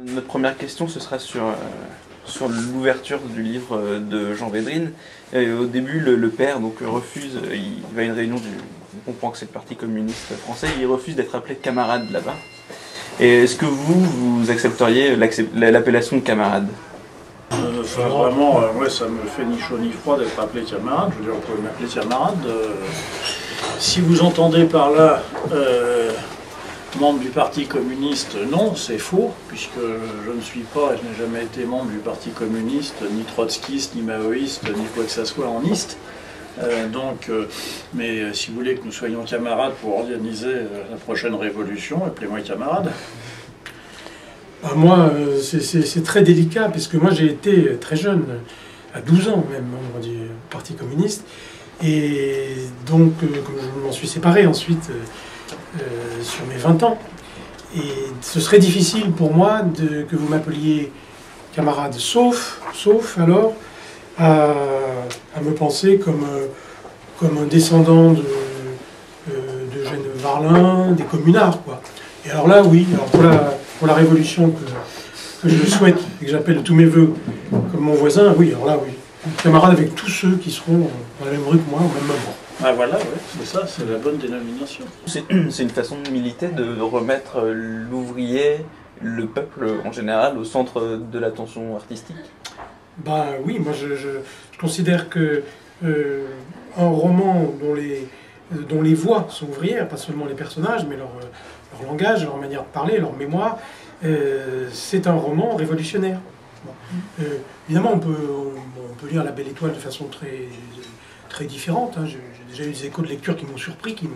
Notre première question, ce sera sur l'ouverture du livre de Jean Védrine. Et au début, le père refuse, il va à une réunion on comprend que c'est le Parti communiste français, il refuse d'être appelé camarade là-bas. Et est-ce que vous accepteriez l'appellation de camarade? Vraiment, ouais, ça me fait ni chaud ni froid d'être appelé camarade. Je veux dire, vous pouvez m'appeler camarade. Si vous entendez par là membre du Parti communiste, non, c'est faux, puisque je ne suis pas, et je n'ai jamais été membre du Parti communiste, ni trotskiste, ni maoïste, ni quoi que ce soit en iste. Mais si vous voulez que nous soyons camarades pour organiser la prochaine révolution, appelez-moi camarade. Moi, c'est très délicat, parce que moi j'ai été très jeune, à 12 ans même, membre du Parti communiste, et donc je m'en suis séparé ensuite sur mes 20 ans. Et ce serait difficile pour moi que vous m'appeliez camarade, sauf alors à me penser comme un descendant de Eugène Varlin, des communards, quoi. Et alors là, oui, alors pour la révolution que je souhaite et que j'appelle de tous mes voeux comme mon voisin, oui, alors là, oui. Camarade avec tous ceux qui seront dans la même rue que moi, au même moment. Ah voilà, ouais, c'est ça, c'est la bonne dénomination. C'est une façon de militer, de remettre l'ouvrier, le peuple en général, au centre de l'attention artistique? Ben oui, moi je considère que un roman dont les voix sont ouvrières, pas seulement les personnages, mais leur langage, leur manière de parler, leur mémoire, c'est un roman révolutionnaire. Bon. Évidemment, on peut lire La Belle Étoile de façon très différente. Hein. J'ai déjà eu des échos de lecture qui m'ont surpris. Il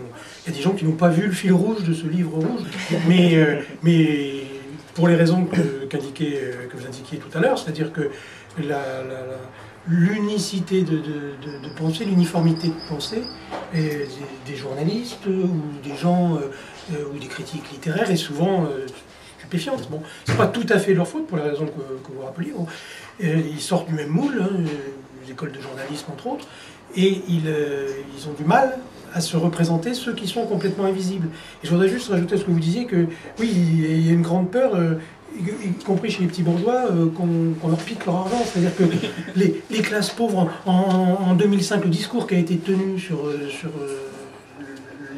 y a des gens qui n'ont pas vu le fil rouge de ce livre rouge. Mais pour les raisons que vous indiquiez tout à l'heure, c'est-à-dire que l'unicité de pensée, l'uniformité de pensée des journalistes ou des gens ou des critiques littéraires est souvent stupéfiante. Bon, c'est pas tout à fait leur faute pour la raison que vous rappeliez. Bon, ils sortent du même moule, hein, les écoles de journalisme entre autres, et ils ont du mal à se représenter ceux qui sont complètement invisibles. Et je voudrais juste rajouter à ce que vous disiez que oui, il y a une grande peur, y compris chez les petits bourgeois, qu'on leur pique leur argent. C'est-à-dire que les classes pauvres, en 2005, le discours qui a été tenu sur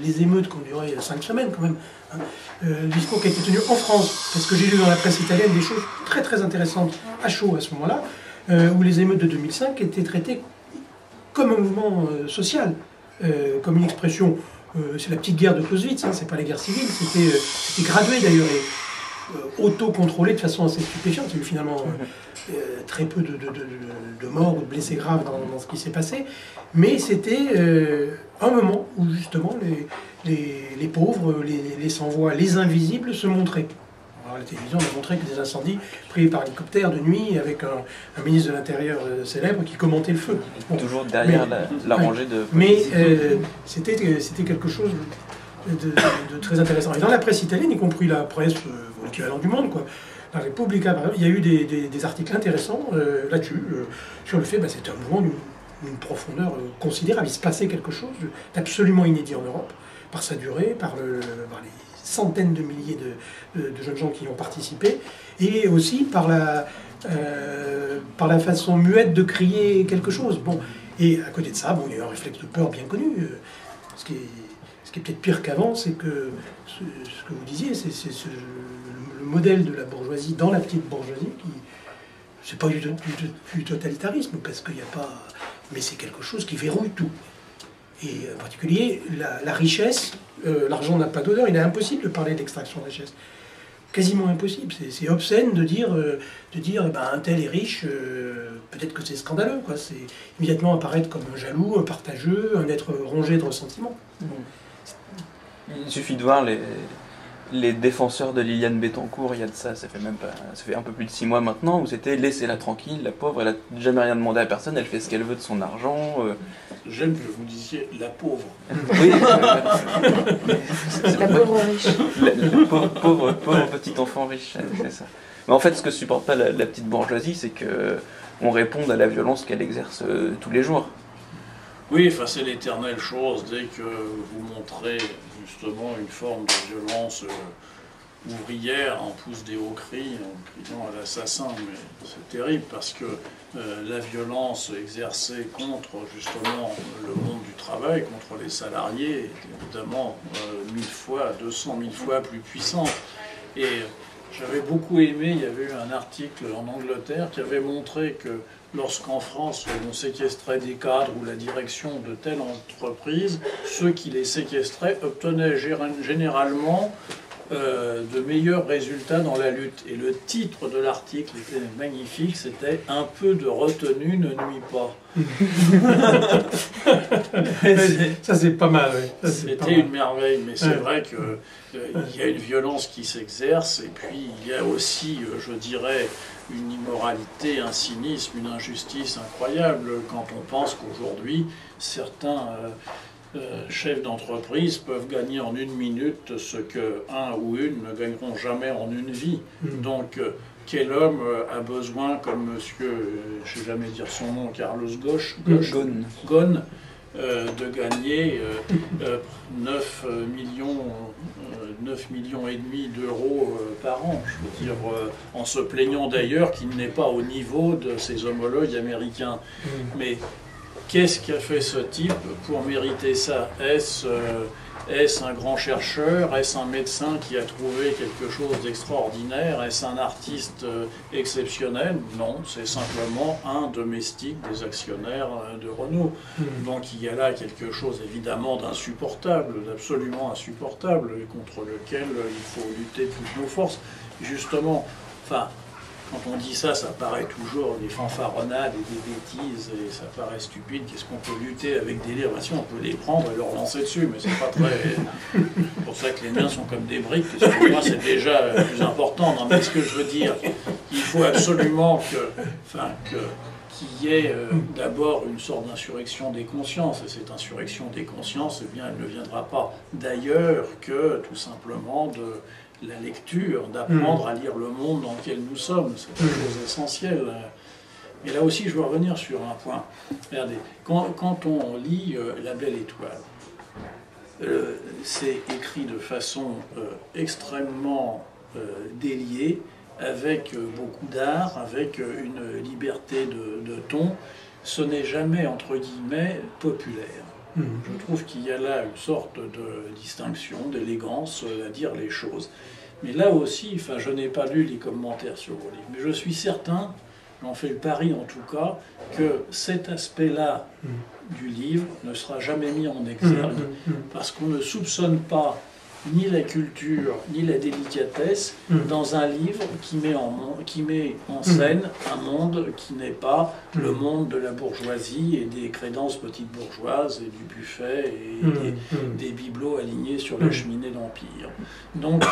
les émeutes qui ont duré 5 semaines quand même, hein, le discours qui a été tenu en France, parce que j'ai lu dans la presse italienne des choses très très intéressantes à chaud à ce moment-là, où les émeutes de 2005 étaient traitées comme un mouvement social, comme une expression, c'est la petite guerre de Clausewitz, hein, c'est pas les guerres civiles, c'était gradué d'ailleurs, et auto-contrôlé de façon assez stupéfiante. Il y a eu finalement très peu de morts ou de blessés graves dans ce qui s'est passé, mais c'était un moment où justement les pauvres, les sans-voix, les invisibles se montraient. Alors, la télévision a montré que des incendies pris par hélicoptère de nuit avec un ministre de l'Intérieur célèbre qui commentait le feu. Bon, toujours derrière la rangée de... Mais c'était quelque chose de très intéressant. Et dans la presse italienne, y compris la presse, l'équivalent du Monde, quoi, la Repubblica, par exemple, il y a eu des articles intéressants là-dessus, sur le fait que c'était un mouvement d'une profondeur considérable. Il se passait quelque chose d'absolument inédit en Europe, par sa durée, par les centaines de milliers de jeunes gens qui y ont participé, et aussi par la façon muette de crier quelque chose. Bon, et à côté de ça, bon, il y a eu un réflexe de peur bien connu. Ce qui est peut-être pire qu'avant, c'est que ce que vous disiez, c'est le modèle de la bourgeoisie dans la petite bourgeoisie, qui c'est pas du totalitarisme, parce qu'il n'y a pas... Mais c'est quelque chose qui verrouille tout. Et en particulier, la richesse, l'argent n'a pas d'odeur, il est impossible de parler d'extraction de richesse. Quasiment impossible, c'est obscène de dire un tel est riche, peut-être que c'est scandaleux, quoi. C'est immédiatement apparaître comme un jaloux, un partageux, un être rongé de ressentiment. Il suffit de voir les défenseurs de Liliane Bettencourt, il y a de ça fait un peu plus de 6 mois maintenant, où c'était laissez-la tranquille, la pauvre, elle n'a jamais rien demandé à personne, elle fait ce qu'elle veut de son argent. J'aime que vous disiez la pauvre. Oui, la pauvre riche. Le pauvre petit enfant riche, c'est ça. Mais en fait, ce que supporte pas la petite bourgeoisie, c'est qu'on réponde à la violence qu'elle exerce tous les jours. Oui, enfin, c'est l'éternelle chose, dès que vous montrez justement une forme de violence ouvrière en pousse des hauts cris en criant à l'assassin, mais c'est terrible parce que la violence exercée contre justement le monde du travail, contre les salariés, est évidemment 1000 fois, 200 000 fois plus puissante. Et j'avais beaucoup aimé, il y avait eu un article en Angleterre qui avait montré que lorsqu'en France on séquestrait des cadres ou la direction de telle entreprise, ceux qui les séquestraient obtenaient généralement de meilleurs résultats dans la lutte. Et le titre de l'article était magnifique, c'était « Un peu de retenue ne nuit pas ». Ça c'est pas mal, oui. C'était une merveille, mais c'est vrai qu'il y a une violence qui s'exerce, et puis il y a aussi, je dirais, une immoralité, un cynisme, une injustice incroyable quand on pense qu'aujourd'hui, certains chefs d'entreprise peuvent gagner en 1 minute ce que un ou une ne gagneront jamais en une vie. Donc, quel homme a besoin, comme monsieur, je ne sais jamais dire son nom, Carlos Ghosn, de gagner 9 millions et demi d'euros par an, je veux dire, en se plaignant d'ailleurs qu'il n'est pas au niveau de ses homologues américains. Mais qu'est-ce qu'a fait ce type pour mériter ça? Est-ce un grand chercheur? Est-ce un médecin qui a trouvé quelque chose d'extraordinaire? Est-ce un artiste exceptionnel? Non, c'est simplement un domestique des actionnaires de Renault. Donc il y a là quelque chose évidemment d'insupportable, d'absolument insupportable, contre lequel il faut lutter de toutes nos forces. Justement, enfin, quand on dit ça, ça paraît toujours des fanfaronnades et des bêtises, et ça paraît stupide. Qu'est-ce qu'on peut lutter avec des livres? Si on peut les prendre et leur lancer dessus, mais c'est pas très... C'est pour ça que les miens sont comme des briques, parce que pour moi c'est déjà plus important. Non, mais ce que je veux dire, il faut absolument qu'il y ait d'abord une sorte d'insurrection des consciences, et cette insurrection des consciences, eh bien, elle ne viendra pas d'ailleurs que tout simplement de la lecture, d'apprendre à lire le monde dans lequel nous sommes. C'est une chose essentielle. Et là aussi, je veux revenir sur un point. Regardez, quand on lit La Belle Étoile, c'est écrit de façon extrêmement déliée, avec beaucoup d'art, avec une liberté de ton. Ce n'est jamais, entre guillemets, populaire. Je trouve qu'il y a là une sorte de distinction, d'élégance à dire les choses. Mais là aussi, enfin, je n'ai pas lu les commentaires sur vos livres, mais je suis certain, j'en fais le pari en tout cas, que cet aspect-là du livre ne sera jamais mis en exergue, parce qu'on ne soupçonne pas ni la culture, ni la délicatesse dans un livre qui met en scène un monde qui n'est pas le monde de la bourgeoisie et des crédences petites bourgeoises et du buffet et des bibelots alignés sur la cheminée d'Empire. Donc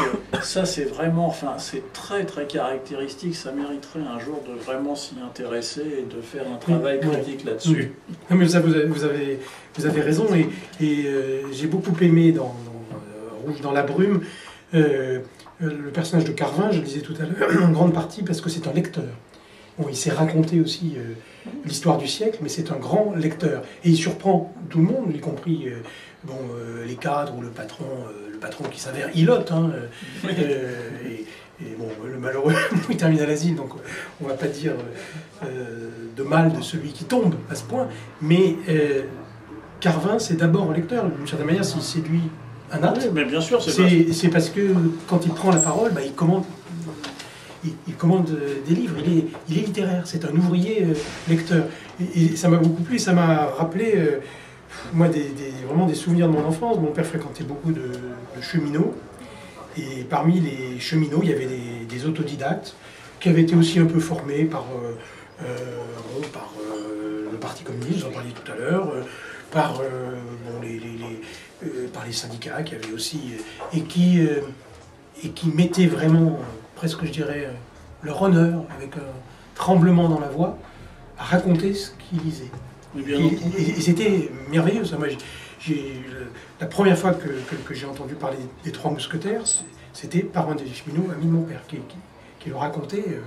ça c'est vraiment, enfin c'est très très caractéristique, ça mériterait un jour de vraiment s'y intéresser et de faire un travail critique là-dessus. Mais ça, vous avez raison, et j'ai beaucoup aimé dans Rouge dans la brume, le personnage de Carvin, je le disais tout à l'heure, en grande partie parce que c'est un lecteur. Bon, il s'est raconté aussi l'histoire du siècle, mais c'est un grand lecteur. Et il surprend tout le monde, y compris les cadres ou le patron qui s'avère ilote. Et bon, le malheureux, il termine à l'asile, donc on ne va pas dire de mal de celui qui tombe à ce point. Mais Carvin, c'est d'abord un lecteur. D'une certaine manière, s'il séduit un art, oui, mais bien sûr, c'est parce que quand il prend la parole, il commande des livres, il est littéraire, c'est un ouvrier lecteur. Et ça m'a beaucoup plu, ça m'a rappelé, moi, vraiment des souvenirs de mon enfance. Mon père fréquentait beaucoup de cheminots, et parmi les cheminots, il y avait des autodidactes qui avaient été aussi un peu formés par le Parti communiste, j'en parlais tout à l'heure, par les syndicats qui avaient aussi, et qui mettaient vraiment, presque je dirais, leur honneur, avec un tremblement dans la voix, à raconter ce qu'ils lisaient. Et c'était merveilleux, ça. Moi, la première fois que j'ai entendu parler des Trois Mousquetaires, c'était par un des cheminots, ami de mon père, qui le racontait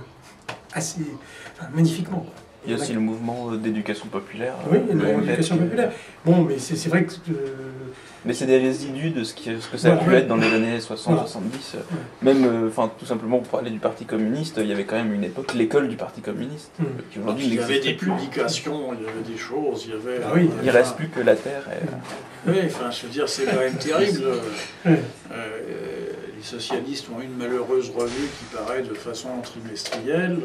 magnifiquement. Il y a aussi le mouvement d'éducation populaire. Oui, l'éducation populaire. Bon, mais c'est vrai que... mais c'est des résidus de ce que ça a pu être dans les années 60-70. Même, tout simplement pour parler du Parti communiste, il y avait quand même une époque, l'école du Parti communiste, qui aujourd'hui il y avait des plus. publications, il y avait des choses, il y avait... Il reste plus que la terre. Oui, je veux dire, c'est quand même terrible. Les socialistes ont une malheureuse revue qui paraît de façon trimestrielle,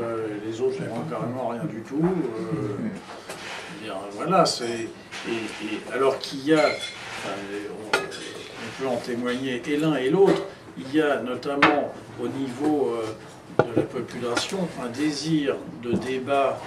les autres n'ont carrément rien du tout. Voilà, c'est... alors qu'il y a, on peut en témoigner et l'un et l'autre, il y a notamment au niveau de la population un désir de débat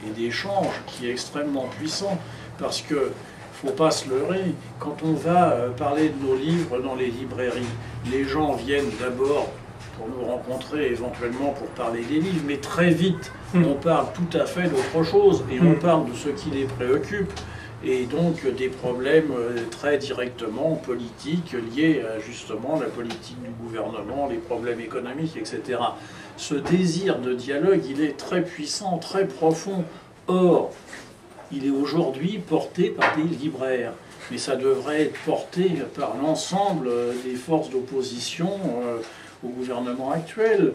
et d'échange qui est extrêmement puissant, parce que faut pas se leurrer, quand on va parler de nos livres dans les librairies, les gens viennent d'abord pour nous rencontrer, éventuellement pour parler des livres, mais très vite, on parle tout à fait d'autre chose, et on parle de ce qui les préoccupe, et donc des problèmes très directement politiques liés à justement la politique du gouvernement, les problèmes économiques, etc. Ce désir de dialogue, il est très puissant, très profond. Or, il est aujourd'hui porté par des libraires, mais ça devrait être porté par l'ensemble des forces d'opposition au gouvernement actuel.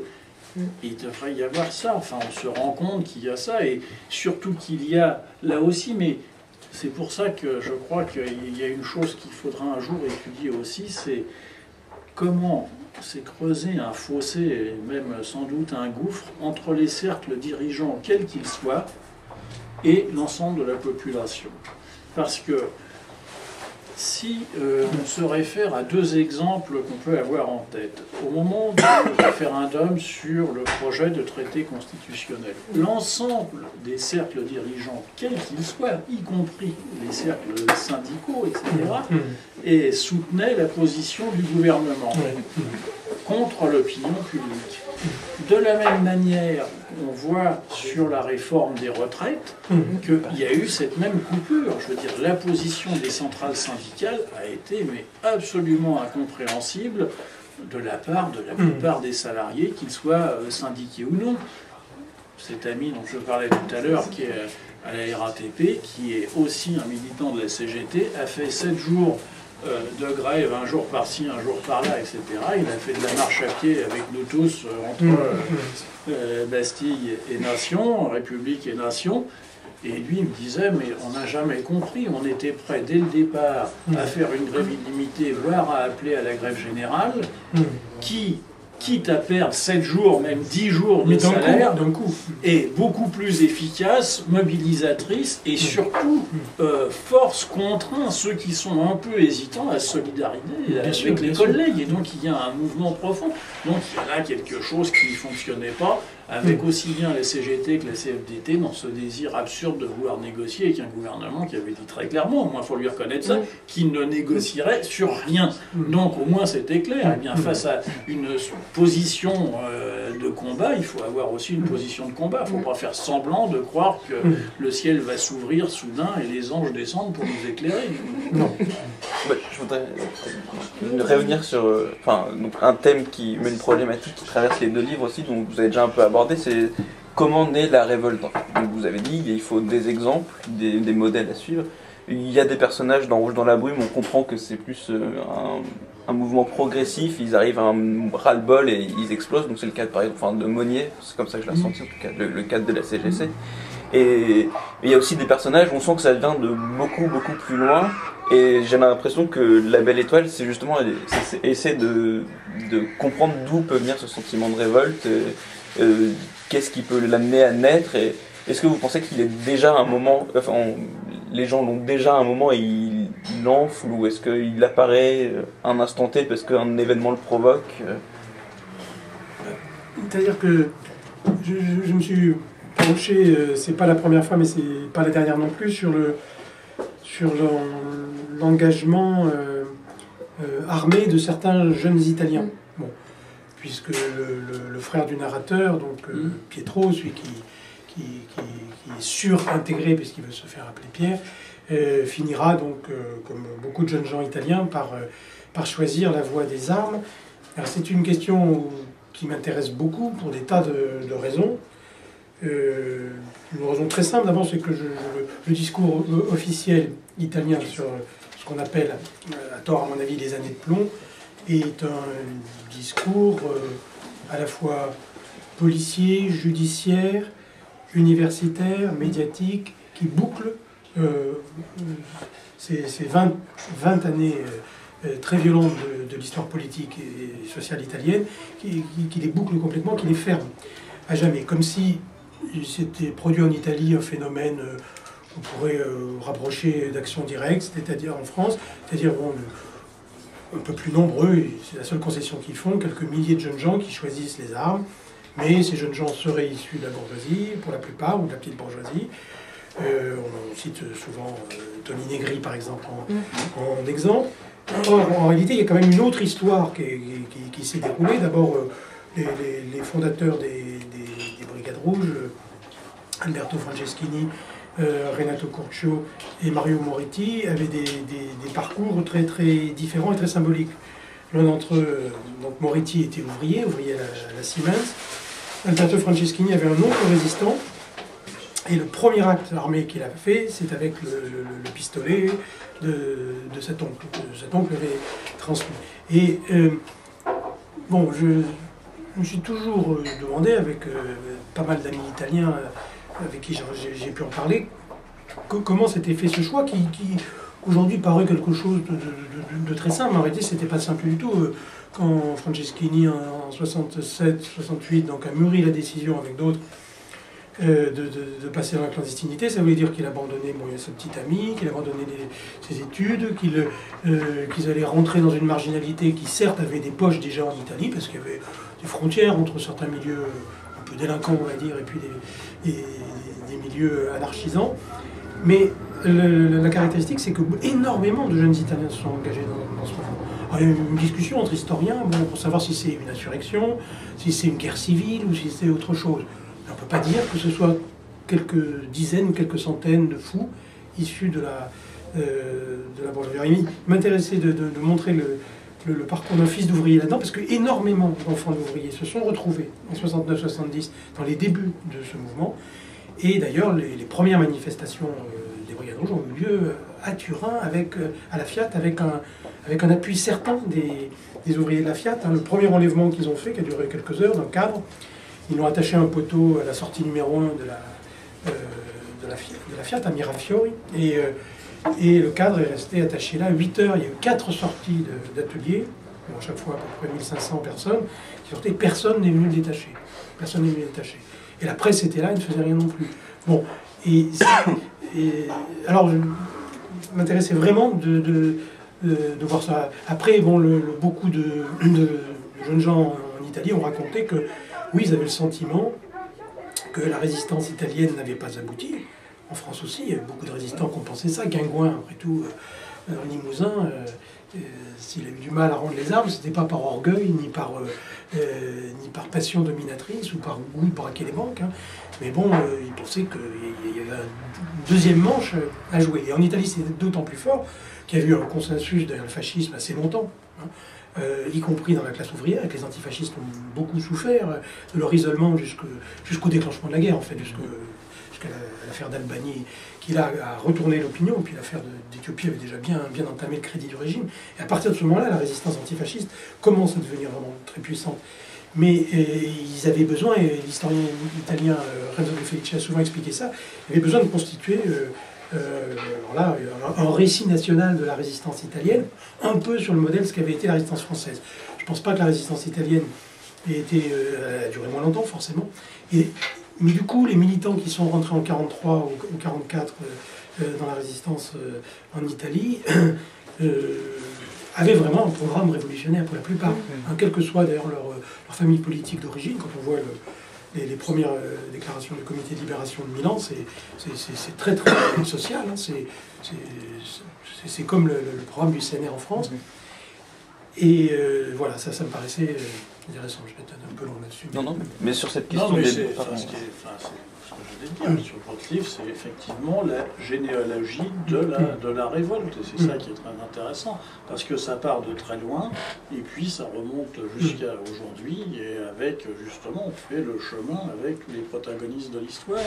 Il devrait y avoir ça, on se rend compte qu'il y a ça, et surtout qu'il y a là aussi, mais c'est pour ça que je crois qu'il y a une chose qu'il faudra un jour étudier aussi, c'est comment s'est creusé un fossé, et même sans doute un gouffre, entre les cercles dirigeants, quels qu'ils soient, et l'ensemble de la population. Parce que si on se réfère à deux exemples qu'on peut avoir en tête, au moment du référendum sur le projet de traité constitutionnel, l'ensemble des cercles dirigeants, quels qu'ils soient, y compris les cercles syndicaux, etc., et soutenaient la position du gouvernement contre l'opinion publique. De la même manière, on voit sur la réforme des retraites qu'il y a eu cette même coupure. Je veux dire, la position des centrales syndicales a été absolument incompréhensible de la part de la plupart des salariés, qu'ils soient syndiqués ou non. Cet ami dont je parlais tout à l'heure, qui est à la RATP, qui est aussi un militant de la CGT, a fait 7 jours de grève, un jour par-ci, un jour par-là, etc. Il a fait de la marche à pied avec nous tous entre Bastille et Nation, République et Nation. Et lui, il me disait, mais on n'a jamais compris, on était prêt dès le départ à faire une grève illimitée, voire à appeler à la grève générale, qui, quitte à perdre 7 jours, même 10 jours de salaire, est beaucoup plus efficace, mobilisatrice, et surtout force contraint ceux qui sont un peu hésitants à solidariser avec les collègues. Et donc il y a un mouvement profond. Donc il y a là quelque chose qui ne fonctionnait pas, avec aussi bien la CGT que la CFDT, dans ce désir absurde de vouloir négocier avec un gouvernement qui avait dit très clairement, au moins il faut lui reconnaître ça, qu'il ne négocierait sur rien. Donc au moins c'était clair. Et bien face à une position de combat, il faut avoir aussi une position de combat. Il ne faut pas faire semblant de croire que le ciel va s'ouvrir soudain et les anges descendent pour nous éclairer. Non. Je voudrais revenir sur donc un thème une problématique qui traverse les deux livres aussi, dont vous avez déjà un peu abordé, c'est comment naît la révolte. Donc vous avez dit il faut des exemples, des modèles à suivre. Il y a des personnages dans Rouge dans la brume, on comprend que c'est plus un mouvement progressif, ils arrivent à un ras-le-bol et ils explosent, donc c'est le cas par exemple de Monnier, c'est comme ça que je l'ai senti en tout cas, le cadre de la CGC. Et il y a aussi des personnages, on sent que ça vient de beaucoup plus loin, et j'ai l'impression que La Belle Étoile, c'est justement essayer de comprendre d'où peut venir ce sentiment de révolte, qu'est-ce qui peut l'amener à naître, et est-ce que vous pensez qu'il est déjà un moment, les gens l'ont déjà un moment et ils l'enflent, ou est-ce qu'il apparaît un instant T parce qu'un événement le provoque C'est-à-dire que je me suis penché, c'est pas la première fois mais c'est pas la dernière non plus, sur l'engagement armé de certains jeunes Italiens. Bon, puisque le frère du narrateur, donc Pietro, celui qui est surintégré puisqu'il veut se faire appeler Pierre, finira donc, comme beaucoup de jeunes gens italiens, par choisir la voie des armes. Alors c'est une question qui m'intéresse beaucoup pour des tas de raisons. Une raison très simple, d'abord, c'est que le discours officiel italien sur ce qu'on appelle, à tort à mon avis, les années de plomb, est un discours à la fois policier, judiciaire, universitaire, médiatique, qui boucle ces 20 années très violentes de l'histoire politique et sociale italienne, qui les boucle complètement, qui les ferme à jamais. Comme si s'était produit en Italie un phénomène qu'on pourrait rapprocher d'action directe, c'est-à-dire en France, c'est-à-dire un peu plus nombreux, et c'est la seule concession qu'ils font, quelques milliers de jeunes gens qui choisissent les armes, mais ces jeunes gens seraient issus de la bourgeoisie, pour la plupart, ou de la petite bourgeoisie. On cite souvent Tony Negri, par exemple, en exemple. Or, en réalité, il y a quand même une autre histoire qui s'est déroulée. D'abord, les fondateurs des Brigades Rouges, Alberto Franceschini, Renato Curcio et Mario Moretti, avaient des parcours très, très différents et très symboliques. L'un d'entre eux, donc Moretti, était ouvrier à la Siemens. Alberto Franceschini avait un autre résistant. Et le premier acte armé qu'il a fait, c'est avec le pistolet de cet oncle. Cet oncle l'avait transmis. Et bon, je me suis toujours demandé, avec pas mal d'amis italiens avec qui j'ai pu en parler, comment s'était fait ce choix qui aujourd'hui paraît quelque chose de très simple. En réalité, c'était pas simple du tout. Quand Franceschini, en 67-68, donc a mûri la décision avec d'autres, de passer dans la clandestinité, ça voulait dire qu'il abandonnait sa petite amie, qu'il abandonnait ses études, qu'ils allaient rentrer dans une marginalité qui certes avait des poches déjà en Italie, parce qu'il y avait des frontières entre certains milieux un peu délinquants, on va dire, et puis des milieux anarchisants. Mais la caractéristique, c'est que énormément de jeunes Italiens se sont engagés dans ce mouvement. Alors, il y a eu une discussion entre historiens pour savoir si c'est une insurrection, si c'est une guerre civile ou si c'est autre chose. On ne peut pas dire que ce soit quelques dizaines ou quelques centaines de fous issus de la bourgeoisie. Il m'intéressait de montrer le parcours d'un fils d'ouvrier là-dedans, parce que énormément d'enfants d'ouvriers se sont retrouvés en 69-70 dans les débuts de ce mouvement. Et d'ailleurs, les premières manifestations des Brigades Rouges ont eu lieu à Turin, à la Fiat, avec un appui certain des ouvriers de la Fiat. Le premier enlèvement qu'ils ont fait, qui a duré quelques heures dans le cadre, ils l'ont attaché un poteau à la sortie numéro 1 de la Fiat, à Mirafiori, et le cadre est resté attaché là 8 heures. Il y a eu 4 sorties d'ateliers, à chaque fois à peu près 1500 personnes qui sortaient, personne n'est venu le détacher. Personne n'est venu le détacher. Et la presse était là, elle ne faisait rien non plus. Bon, alors je m'intéressais vraiment de voir ça. Après, bon, beaucoup de jeunes gens en Italie ont raconté que oui, ils avaient le sentiment que la résistance italienne n'avait pas abouti. En France aussi, il y a beaucoup de résistants qui ont pensé ça. Guingouin, après tout, Limousin, s'il a eu du mal à rendre les armes, c'était pas par orgueil, ni par passion dominatrice, ou par goût de braquer les banques. Mais bon, il pensait qu'il y avait une deuxième manche à jouer. Et en Italie, c'est d'autant plus fort qu'il y a eu un consensus derrière le fascisme assez longtemps. Y compris dans la classe ouvrière, et que les antifascistes ont beaucoup souffert de leur isolement jusqu'au déclenchement de la guerre, en fait, jusqu'à l'affaire d'Albanie, qui là a retourné l'opinion, puis l'affaire d'Éthiopie avait déjà bien entamé le crédit du régime. Et à partir de ce moment-là, la résistance antifasciste commence à devenir vraiment très puissante. Mais ils avaient besoin, et l'historien italien Renzo De Felice a souvent expliqué ça, ils avaient besoin de constituer un récit national de la résistance italienne, un peu sur le modèle de ce qu'avait été la résistance française. Je ne pense pas que la résistance italienne ait duré moins longtemps, forcément. Mais du coup, les militants qui sont rentrés en 1943 ou 1944 dans la résistance en Italie avaient vraiment un programme révolutionnaire pour la plupart, quelle que soit d'ailleurs leur famille politique d'origine. Quand on voit les premières déclarations du comité de libération de Milan, c'est très très social, c'est comme le programme du CNR en France. Et voilà, ça me paraissait Intéressant, je vais être un peu long là-dessus. Non, mais sur cette question Non, mais des... c'est ce que je voulais dire sur votre livre, c'est effectivement la généalogie de la révolte. Et c'est ça qui est très intéressant, parce que ça part de très loin, et puis ça remonte jusqu'à aujourd'hui, et avec, justement, on fait le chemin avec les protagonistes de l'histoire.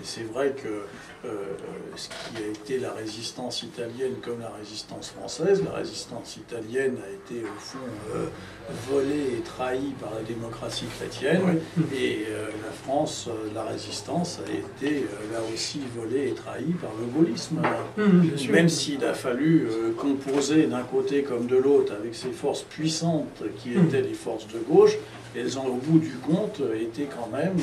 Et c'est vrai que ce qui a été la résistance italienne comme la résistance française, la résistance italienne a été au fond volée et trahie par la démocratie chrétienne, et la France, la résistance a été là aussi volée et trahie par le gaullisme. Même s'il a fallu composer d'un côté comme de l'autre avec ces forces puissantes qui étaient les forces de gauche, elles ont au bout du compte été quand même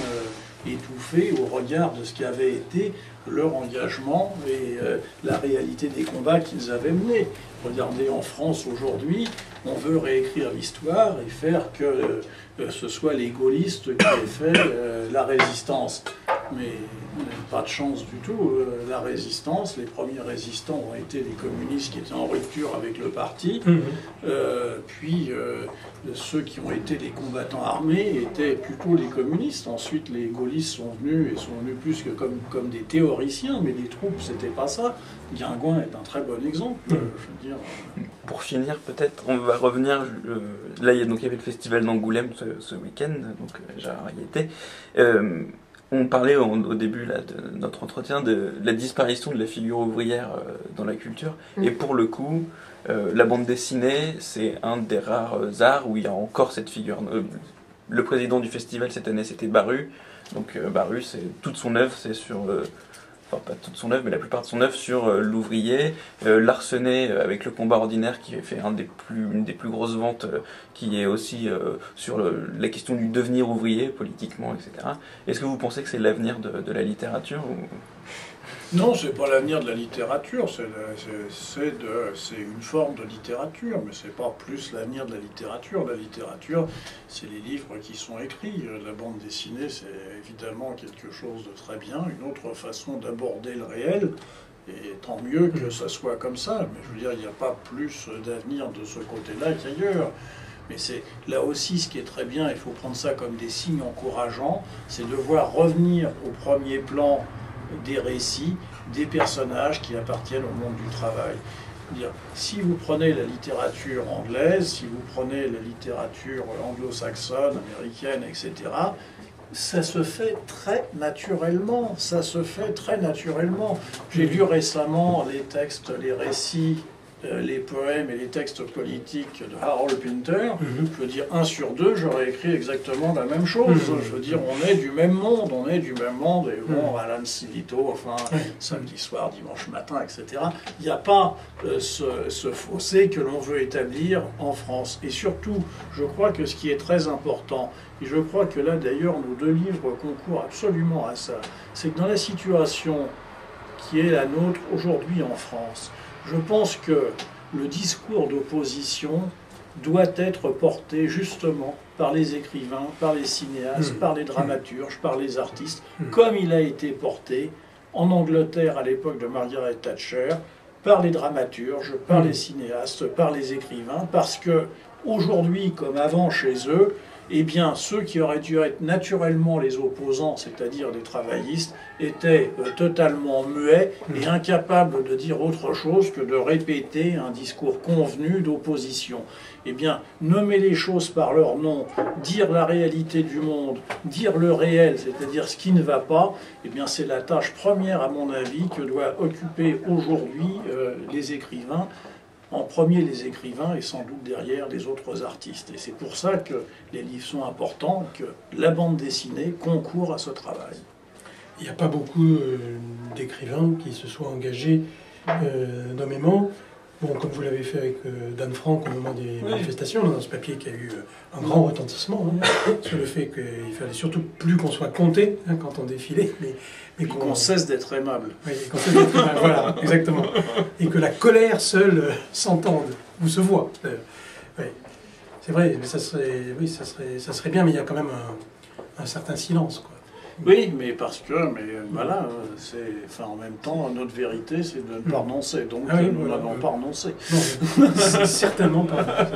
étouffées au regard de ce qu'avait été leur engagement et la réalité des combats qu'ils avaient menés. Regardez, en France aujourd'hui, on veut réécrire l'histoire et faire que ce soit les gaullistes qui aient fait la résistance. Mais pas de chance du tout. La résistance, les premiers résistants ont été les communistes qui étaient en rupture avec le parti. Puis ceux qui ont été les combattants armés étaient plutôt les communistes. Ensuite, les gaullistes sont venus plus que comme des théoriciens, mais les troupes, c'était pas ça. Guingouin est un très bon exemple, je veux dire. Pour finir, peut-être, on va revenir. Là, il y avait le festival d'Angoulême ce week-end, donc Gérard y était. On parlait au début là, de notre entretien de la disparition de la figure ouvrière dans la culture. Et pour le coup, la bande dessinée, c'est un des rares arts où il y a encore cette figure. Le président du festival cette année, c'était Baru. Donc Baru, toute son œuvre, c'est sur... Enfin, pas toute son œuvre, mais la plupart de son œuvre sur l'ouvrier. Larsenet, avec le combat ordinaire, qui a fait une des plus grosses ventes, qui est aussi sur la question du devenir ouvrier, politiquement, etc. Est-ce que vous pensez que c'est l'avenir de la littérature ou... Non, c'est pas l'avenir de la littérature, c'est une forme de littérature, mais c'est pas plus l'avenir de la littérature. La littérature, c'est les livres qui sont écrits. La bande dessinée, c'est évidemment quelque chose de très bien, une autre façon d'aborder le réel, et tant mieux que ça soit comme ça. Mais je veux dire, il n'y a pas plus d'avenir de ce côté-là qu'ailleurs. Mais c'est là aussi ce qui est très bien, il faut prendre ça comme des signes encourageants, c'est de voir revenir au premier plan des récits, des personnages qui appartiennent au monde du travail. Si vous prenez la littérature anglaise, si vous prenez la littérature anglo-saxonne, américaine, etc., ça se fait très naturellement. Ça se fait très naturellement. J'ai lu récemment les textes, les récits, les poèmes et les textes politiques de Harold Pinter. Je veux dire, 1 sur 2, j'aurais écrit exactement la même chose. Je veux dire, on est du même monde, et bon, Alan Silito, enfin, samedi soir, dimanche matin, etc. Il n'y a pas ce fossé que l'on veut établir en France. Et surtout, je crois que ce qui est très important, et je crois que là, d'ailleurs, nos 2 livres concourent absolument à ça, c'est que dans la situation qui est la nôtre aujourd'hui en France, je pense que le discours d'opposition doit être porté justement par les écrivains, par les cinéastes, par les dramaturges, par les artistes, comme il a été porté en Angleterre à l'époque de Margaret Thatcher, par les dramaturges, par les cinéastes, par les écrivains, parce que aujourd'hui, comme avant chez eux, eh bien, ceux qui auraient dû être naturellement les opposants, c'est-à-dire les travaillistes, étaient totalement muets et incapables de dire autre chose que de répéter un discours convenu d'opposition. Eh bien, nommer les choses par leur nom, dire la réalité du monde, dire le réel, c'est-à-dire ce qui ne va pas, eh bien, c'est la tâche première, à mon avis, que doivent occuper aujourd'hui les écrivains. En premier les écrivains et sans doute derrière les autres artistes. Et c'est pour ça que les livres sont importants, que la bande dessinée concourt à ce travail. Il n'y a pas beaucoup d'écrivains qui se soient engagés nommément. Bon, comme vous l'avez fait avec Dan Frank au moment des manifestations, dans ce papier qui a eu un grand retentissement, sur le fait qu'il fallait surtout plus qu'on soit compté quand on défilait, mais qu'on cesse d'être aimable. Oui, qu'on cesse d'être aimable, voilà, exactement. Et que la colère seule s'entende, ou se voit, d'ailleurs. Oui. C'est vrai, mais ça serait bien, mais il y a quand même un certain silence, quoi. Oui, mais voilà, en même temps, notre vérité, c'est de ne pas renoncer, donc nous n'avons pas renoncé. Non, certainement pas.